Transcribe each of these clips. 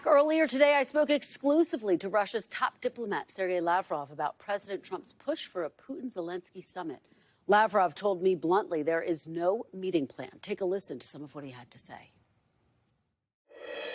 Earlier today, I spoke exclusively to Russia's top diplomat, Sergey Lavrov, about President Trump's push for a Putin-Zelensky summit. Lavrov told me bluntly there is no meeting plan. Take a listen to some of what he had to say.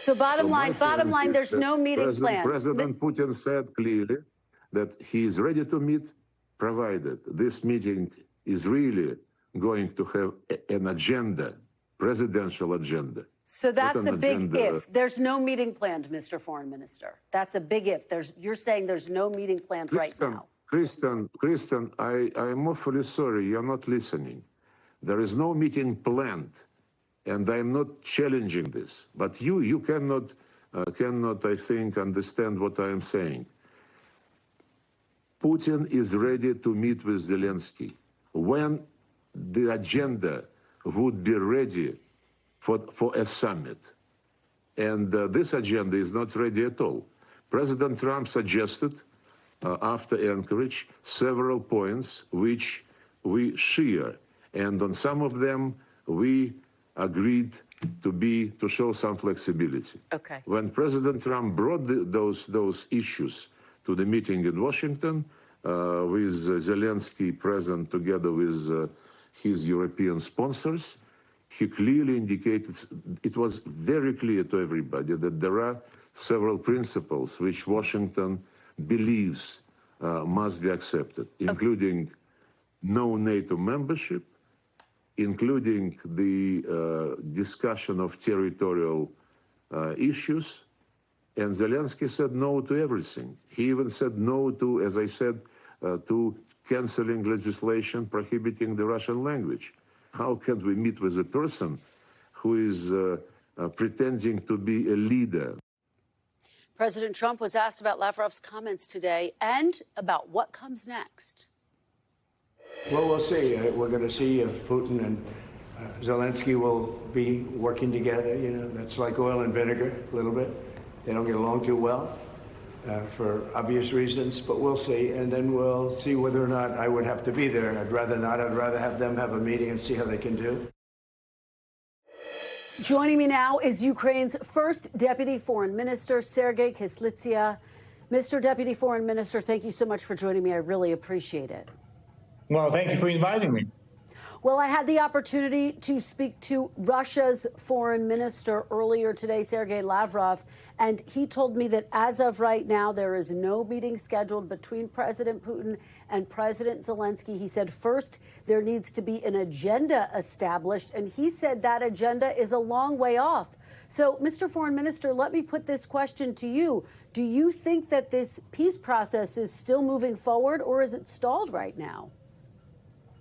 So bottom line, there's no meeting plan. President Putin said clearly that he is ready to meet, provided this meeting is really going to have an agenda, presidential agenda. So that's a big if. There's no meeting planned, Mr. Foreign Minister. That's a big if. You're saying there's no meeting planned right now. Kristen, I'm awfully sorry, you're not listening. There is no meeting planned, and I'm not challenging this. But you cannot, I think, understand what I am saying. Putin is ready to meet with Zelensky when the agenda would be ready for a summit. And this agenda is not ready at all. President Trump suggested, after Anchorage, several points which we share. And on some of them, we agreed to show some flexibility. Okay. When President Trump brought those issues to the meeting in Washington, with Zelensky present together with his European sponsors, he clearly indicated, it was very clear to everybody that there are several principles which Washington believes must be accepted, including no NATO membership, including the discussion of territorial issues. And Zelensky said no to everything. He even said no to, as I said, to canceling legislation prohibiting the Russian language. How can we meet with a person who is pretending to be a leader? President Trump was asked about Lavrov's comments today and about what comes next. Well, we'll see. We're going to see if Putin and Zelensky will be working together. You know, that's like oil and vinegar a little bit. They don't get along too well for obvious reasons, but we'll see. And then we'll see whether or not I would have to be there. I'd rather not. I'd rather have them have a meeting and see how they can do. Joining me now is Ukraine's first Deputy Foreign Minister, Sergiy Kyslytsya. Mr. Deputy Foreign Minister, thank you so much for joining me. I really appreciate it. Well, thank you for inviting me. Well, I had the opportunity to speak to Russia's foreign minister earlier today, Sergey Lavrov, and he told me that as of right now, there is no meeting scheduled between President Putin and President Zelensky. He said first there needs to be an agenda established, and he said that agenda is a long way off. So, Mr. Foreign Minister, let me put this question to you. Do you think that this peace process is still moving forward, or is it stalled right now?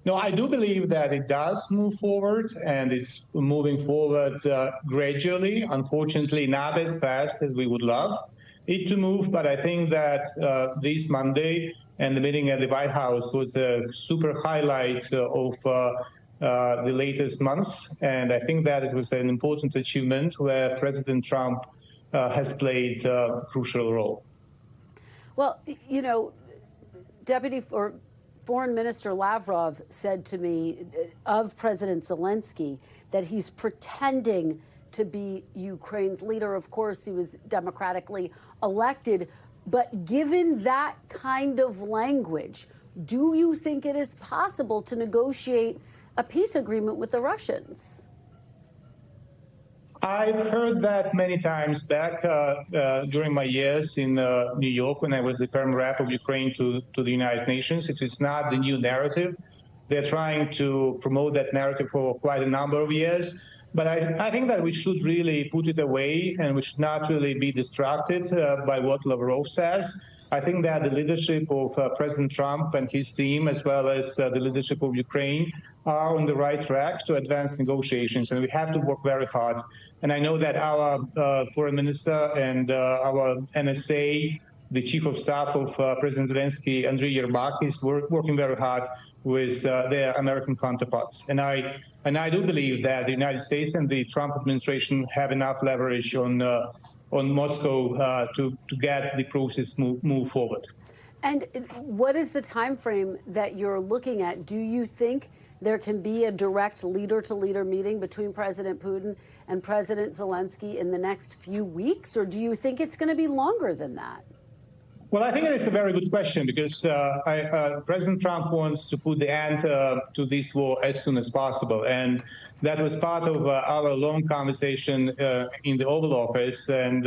No, I do believe that it does move forward, and it's moving forward gradually. Unfortunately, not as fast as we would love it to move. But I think that this Monday and the meeting at the White House was a super highlight of the latest months. And I think that it was an important achievement where President Trump has played a crucial role. Well, you know, Foreign Minister Lavrov said to me of President Zelensky that he's pretending to be Ukraine's leader. Of course, he was democratically elected. But given that kind of language, do you think it is possible to negotiate a peace agreement with the Russians? I've heard that many times back during my years in New York when I was the permanent rep of Ukraine to the United Nations. It is not the new narrative. They're trying to promote that narrative for quite a number of years. But I think that we should really put it away, and we should not really be distracted by what Lavrov says. I think that the leadership of President Trump and his team, as well as the leadership of Ukraine, are on the right track to advance negotiations, and we have to work very hard. And I know that our foreign minister and our NSA, the chief of staff of President Zelensky, Andriy Yermak, is working very hard with their American counterparts. And I do believe that the United States and the Trump administration have enough leverage on Moscow to get the process move forward. And what is the time frame that you're looking at? Do you think there can be a direct leader-to-leader meeting between President Putin and President Zelensky in the next few weeks, or do you think it's going to be longer than that? Well, I think it's a very good question because President Trump wants to put the end to this war as soon as possible. And that was part of our long conversation in the Oval Office. And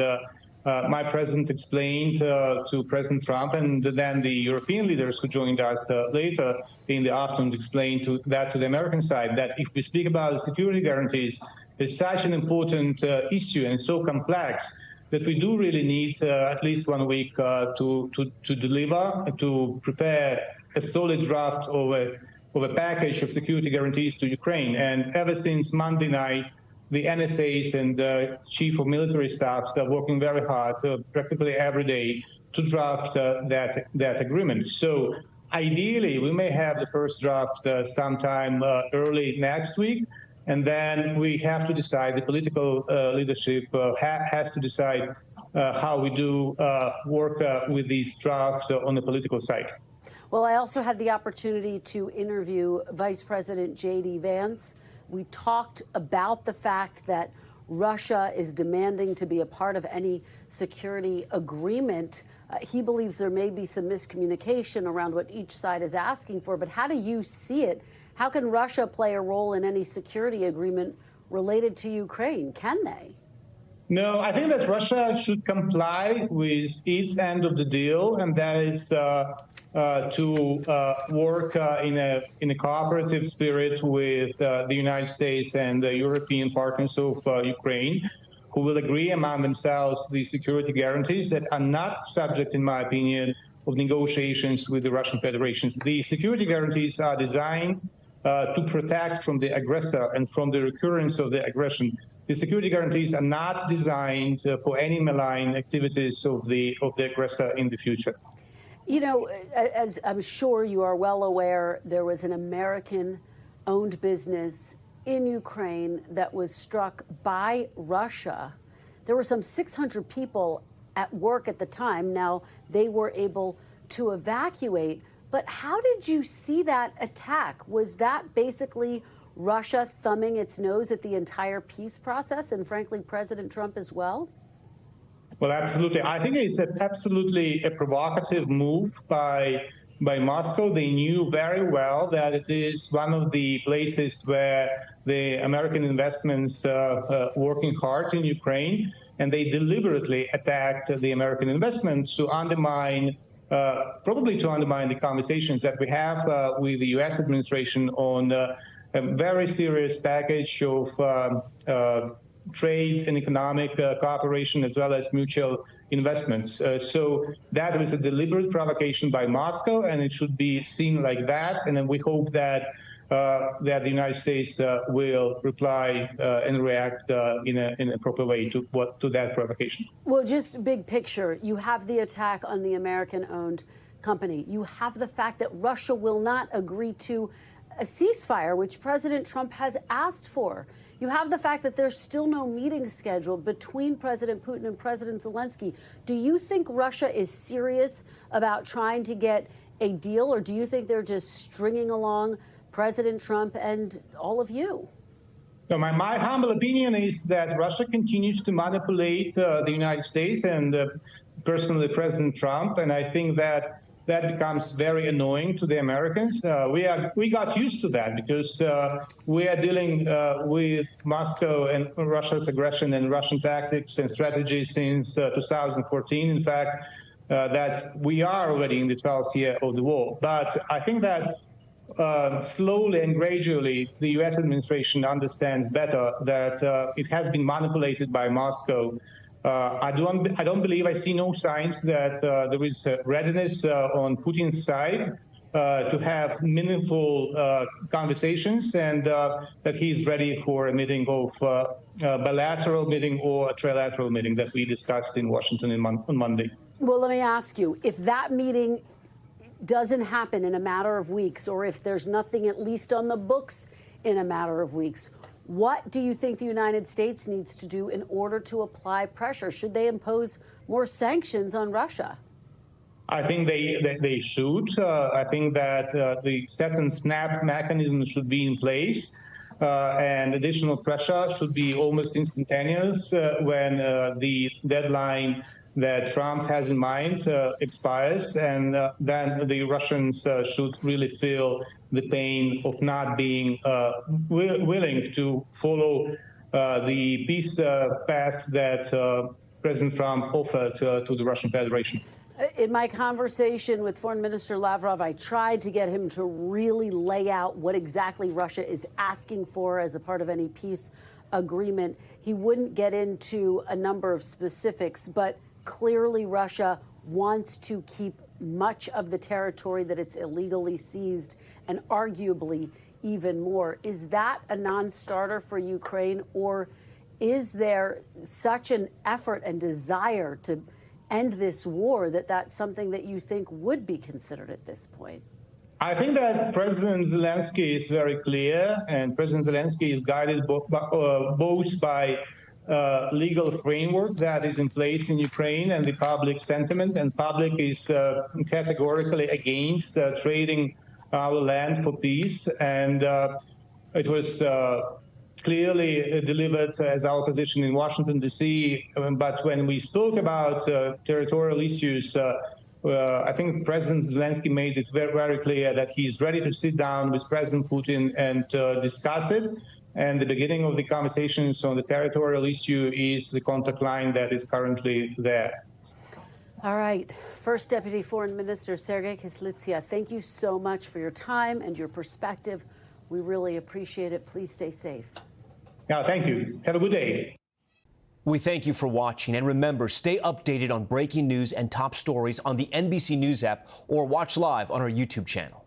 my president explained to President Trump, and then the European leaders who joined us later in the afternoon explained that to the American side, that if we speak about the security guarantees, it's such an important issue and so complex that we do really need at least 1 week to deliver, to prepare a solid draft of a package of security guarantees to Ukraine. And ever since Monday night, the NSAs and chief of military staffs are working very hard, practically every day, to draft that agreement. So ideally, we may have the first draft sometime early next week. And then we have to decide, the political leadership has to decide how we do work with these drafts on the political side. Well, I also had the opportunity to interview Vice President J.D. Vance. We talked about the fact that Russia is demanding to be a part of any security agreement. He believes there may be some miscommunication around what each side is asking for. But how do you see it? How can Russia play a role in any security agreement related to Ukraine? Can they? No, I think that Russia should comply with its end of the deal, and that is to work in a cooperative spirit with the United States and the European partners of Ukraine, who will agree among themselves the security guarantees that are not subject, in my opinion, of negotiations with the Russian Federation. The security guarantees are designed to protect from the aggressor and from the recurrence of the aggression. The security guarantees are not designed for any malign activities of the aggressor in the future. You know, as I'm sure you are well aware, there was an American-owned business in Ukraine that was struck by Russia. There were some 600 people at work at the time. Now, they were able to evacuate. But how did you see that attack? Was that basically Russia thumbing its nose at the entire peace process, and frankly, President Trump as well? Well, absolutely. I think it's absolutely a provocative move by Moscow. They knew very well that it is one of the places where the American investments working hard in Ukraine, and they deliberately attacked the American investment to undermine probably to undermine the conversations that we have with the U.S. administration on a very serious package of trade and economic cooperation, as well as mutual investments. So that was a deliberate provocation by Moscow, and it should be seen like that. And then we hope that that the United States will reply and react in a proper way to that provocation. Well, just big picture, you have the attack on the American-owned company. You have the fact that Russia will not agree to a ceasefire, which President Trump has asked for. You have the fact that there's still no meeting scheduled between President Putin and President Zelensky. Do you think Russia is serious about trying to get a deal, or do you think they're just stringing along President Trump and all of you? So my humble opinion is that Russia continues to manipulate the United States and personally President Trump, and I think that becomes very annoying to the Americans. We got used to that because we are dealing with Moscow and Russia's aggression and Russian tactics and strategy since 2014. In fact, we are already in the 12th year of the war. But I think that slowly and gradually, the U.S. administration understands better that it has been manipulated by Moscow. I see no signs that there is readiness on Putin's side to have meaningful conversations, and that he's ready for a meeting of a bilateral meeting or a trilateral meeting that we discussed in Washington on Monday. Well, let me ask you, if that meeting doesn't happen in a matter of weeks, or if there's nothing at least on the books in a matter of weeks, what do you think the United States needs to do in order to apply pressure? Should they impose more sanctions on Russia? I think they should. I think that the set and snap mechanism should be in place, and additional pressure should be almost instantaneous when the deadline that Trump has in mind expires, and then the Russians should really feel the pain of not being willing to follow the peace path that President Trump offered to the Russian Federation. In my conversation with Foreign Minister Lavrov, I tried to get him to really lay out what exactly Russia is asking for as a part of any peace agreement. He wouldn't get into a number of specifics, but clearly Russia wants to keep much of the territory that it's illegally seized, and arguably even more. Is that a non-starter for Ukraine, or is there such an effort and desire to end this war that that's something that you think would be considered at this point? I think that President Zelenskyy is very clear, and President Zelenskyy is guided both by legal framework that is in place in Ukraine and the public sentiment, and public is categorically against trading our land for peace, and it was clearly delivered as our position in Washington, D.C. But when we spoke about territorial issues, I think President Zelenskyy made it very, very clear that he's ready to sit down with President Putin and discuss it. And the beginning of the conversations on the territorial issue is the contact line that is currently there. All right. First Deputy Foreign Minister Sergiy Kyslytsya, thank you so much for your time and your perspective. We really appreciate it. Please stay safe. Yeah, thank you. Have a good day. We thank you for watching, and remember, stay updated on breaking news and top stories on the NBC News app or watch live on our YouTube channel.